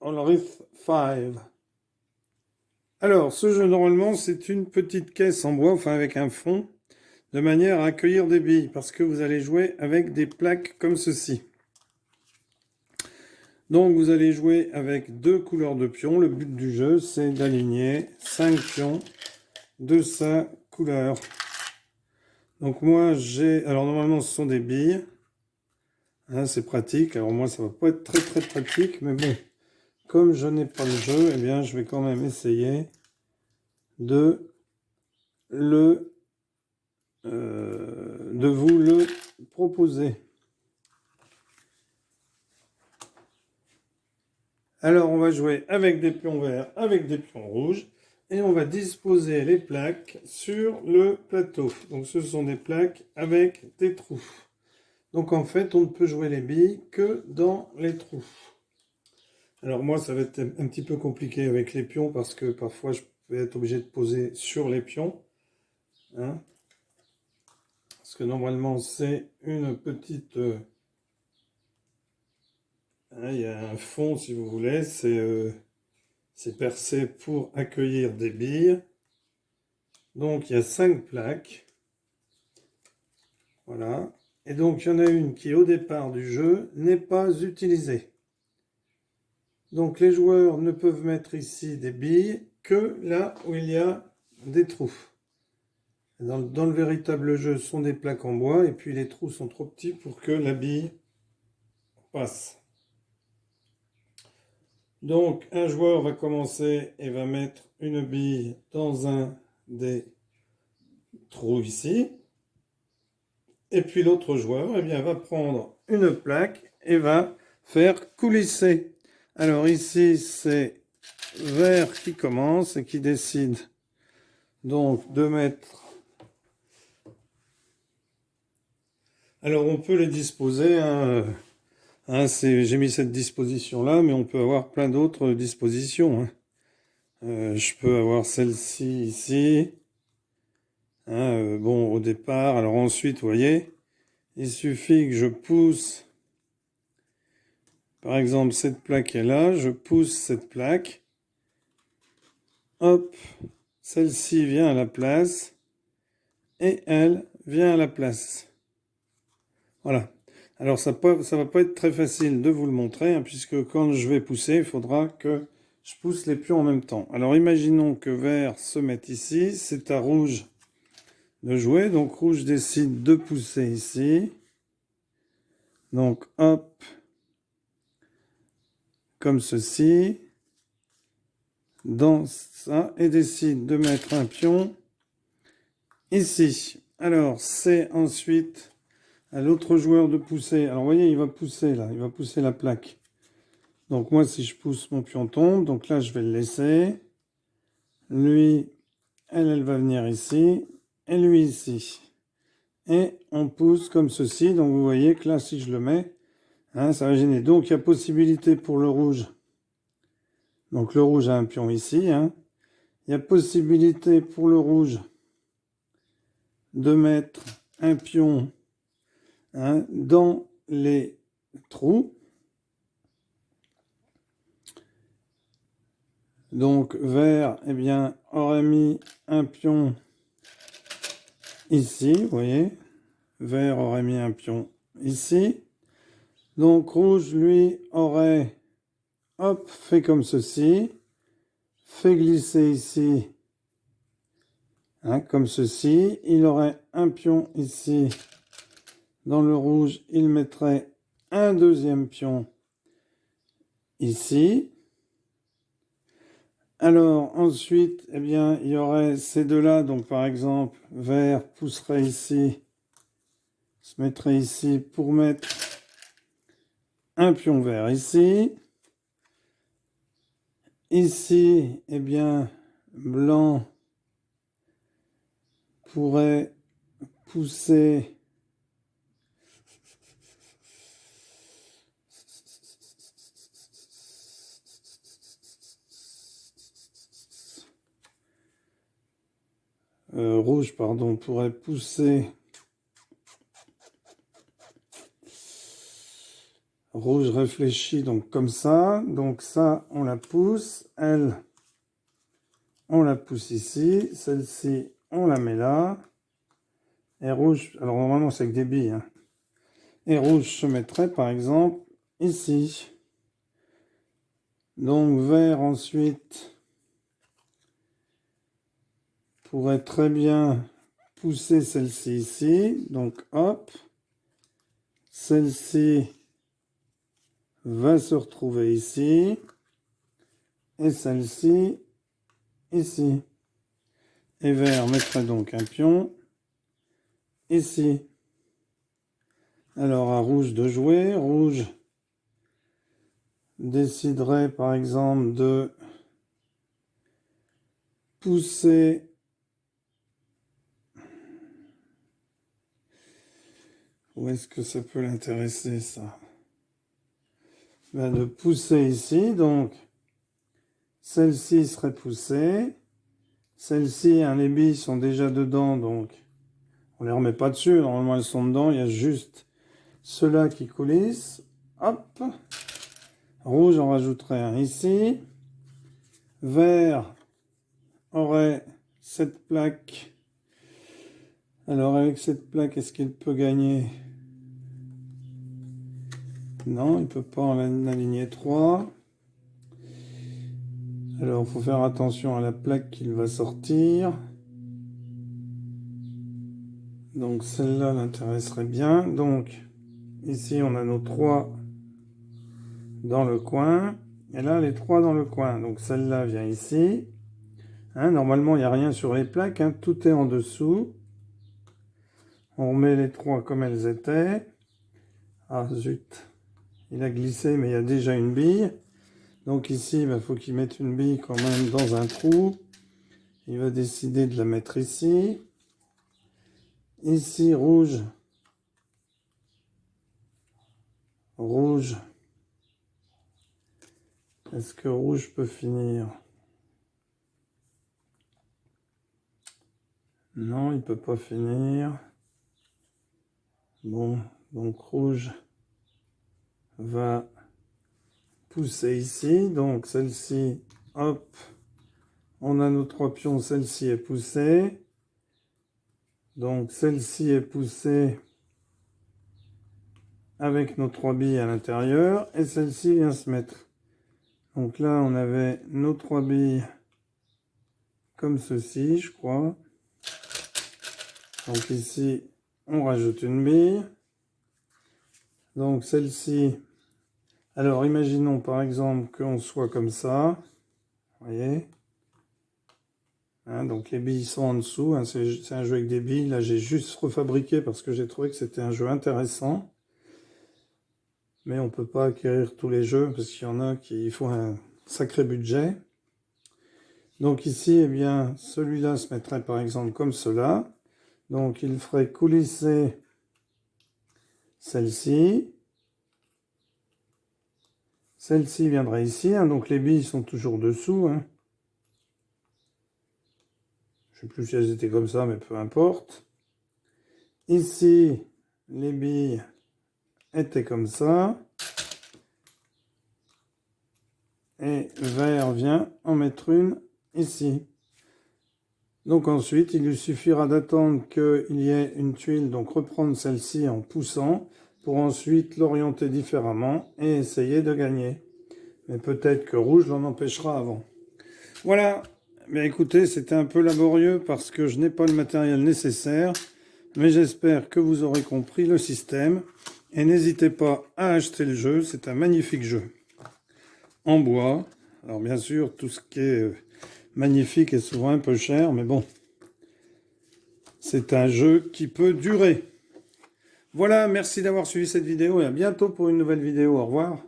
Olrith 5. Alors, ce jeu, normalement, c'est une petite caisse en bois, enfin avec un fond, de manière à accueillir des billes, parce que vous allez jouer avec des plaques comme ceci. Donc, vous allez jouer avec 2 couleurs de pions. Le but du jeu, c'est d'aligner 5 pions de sa couleur. Donc, moi, alors, normalement, ce sont des billes. Hein, c'est pratique. Alors, moi, ça va pas être très pratique, mais bon. Comme je n'ai pas le jeu, eh bien, je vais quand même essayer de vous le proposer. Alors, on va jouer avec des pions verts, avec des pions rouges, et on va disposer les plaques sur le plateau. Donc, ce sont des plaques avec des trous. Donc, en fait, on ne peut jouer les billes que dans les trous. Alors, moi, ça va être un petit peu compliqué avec les pions, parce que parfois, je vais être obligé de poser sur les pions. Hein, parce que normalement, c'est une petite... il y a un fond, si vous voulez, c'est percé pour accueillir des billes. Donc, il y a 5 plaques. Voilà. Et donc, il y en a une qui, au départ du jeu, n'est pas utilisée. Donc, les joueurs ne peuvent mettre ici des billes que là où il y a des trous. Dans le véritable jeu, ce sont des plaques en bois, et puis les trous sont trop petits pour que la bille passe. Donc, un joueur va commencer et va mettre une bille dans un des trous ici. Et puis l'autre joueur, eh bien, va prendre une plaque et va faire coulisser. Alors ici, c'est vert qui commence et qui décide donc de mettre... Alors on peut les disposer, hein, j'ai mis cette disposition-là, mais on peut avoir plein d'autres dispositions. Hein. Je peux avoir celle-ci ici. Hein, bon, au départ, alors ensuite, vous voyez, il suffit que je pousse, par exemple, cette plaque est là, je pousse cette plaque, hop, celle-ci vient à la place, et elle vient à la place. Voilà. Alors, ça va pas être très facile de vous le montrer, hein, puisque quand je vais pousser, il faudra que je pousse les pions en même temps. Alors, imaginons que vert se mette ici, c'est à rouge de jouer, donc rouge décide de pousser ici. Donc, hop, comme ceci, dans ça, et décide de mettre un pion ici. Alors, c'est ensuite à l'autre joueur de pousser. Alors, vous voyez, il va pousser là, il va pousser la plaque. Donc, moi, si je pousse, mon pion tombe. Donc là, je vais le laisser. Lui, elle va venir ici, et lui ici. Et on pousse comme ceci. Donc, vous voyez que là, si je le mets, hein, ça va gêner. Donc, il y a possibilité pour le rouge. Donc, le rouge a un pion ici. Hein. Il y a possibilité pour le rouge de mettre un pion, hein, dans les trous. Donc, vert, eh bien, aurait mis un pion ici, vous voyez. Vert aurait mis un pion ici. Donc, rouge, lui, aurait, hop, fait comme ceci. Fait glisser ici, hein, comme ceci. Il aurait un pion ici. Dans le rouge, il mettrait un deuxième pion ici. Alors, ensuite, eh bien, il y aurait ces deux-là. Donc, par exemple, vert pousserait ici, se mettrait ici pour mettre un pion vert ici. Ici, eh bien, blanc pourrait pousser rouge, pardon, pourrait pousser. Rouge réfléchi, donc comme ça. Donc ça, on la pousse. Elle, on la pousse ici. Celle-ci, on la met là. Et rouge, alors normalement c'est avec des billes. Hein. Et rouge se mettrait par exemple ici. Donc vert ensuite pourrait très bien pousser celle-ci ici. Donc hop. Celle-ci va se retrouver ici. Et celle-ci ici. Et vert mettrait donc un pion ici. Alors à rouge de jouer. Rouge déciderait par exemple de pousser où est-ce que ça peut l'intéresser ça? Ben, de pousser ici, donc celle-ci serait poussée, celle-ci, hein, les billes sont déjà dedans, donc on les remet pas dessus, normalement elles sont dedans, il y a juste ceux-là qui coulissent, hop, rouge en rajouterait un ici, vert aurait cette plaque, alors avec cette plaque, est-ce qu'il peut gagner? Non, il ne peut pas en aligner 3. Alors, il faut faire attention à la plaque qu'il va sortir. Donc, celle-là l'intéresserait bien. Donc, ici, on a nos 3 dans le coin. Et là, les 3 dans le coin. Donc, celle-là vient ici. Hein, normalement, il n'y a rien sur les plaques. Hein, tout est en dessous. On remet les 3 comme elles étaient. Ah, zut. Il a glissé, mais il y a déjà une bille. Donc ici, il faut qu'il mette une bille quand même dans un trou. Il va décider de la mettre ici. Ici, rouge. Rouge. Est-ce que rouge peut finir? Non, il peut pas finir. Bon, donc rouge va pousser ici. Donc celle-ci, hop, on a nos 3 pions, celle-ci est poussée. Donc celle-ci est poussée avec nos 3 billes à l'intérieur. Et celle-ci vient se mettre. Donc là, on avait nos 3 billes comme ceci, je crois. Donc ici, on rajoute une bille. Donc celle-ci, alors imaginons par exemple qu'on soit comme ça. Vous voyez, hein, donc les billes sont en dessous. Hein, c'est un jeu avec des billes. Là, j'ai juste refabriqué parce que j'ai trouvé que c'était un jeu intéressant. Mais on ne peut pas acquérir tous les jeux parce qu'il y en a qui font un sacré budget. Donc ici, eh bien, celui-là se mettrait par exemple comme cela. Donc il ferait coulisser celle-ci. Celle-ci viendrait ici. Hein, donc les billes sont toujours dessous. Hein. Je ne sais plus si elles étaient comme ça, mais peu importe. Ici, les billes étaient comme ça. Et vert vient en mettre une ici. Donc ensuite, il lui suffira d'attendre qu'il y ait une tuile, donc reprendre celle-ci en poussant, pour ensuite l'orienter différemment et essayer de gagner. Mais peut-être que rouge l'en empêchera avant. Voilà, mais écoutez, c'était un peu laborieux parce que je n'ai pas le matériel nécessaire, mais j'espère que vous aurez compris le système. Et n'hésitez pas à acheter le jeu, c'est un magnifique jeu. En bois, alors bien sûr, tout ce qui est magnifique est souvent un peu cher, mais bon, c'est un jeu qui peut durer. Voilà, merci d'avoir suivi cette vidéo et à bientôt pour une nouvelle vidéo. Au revoir.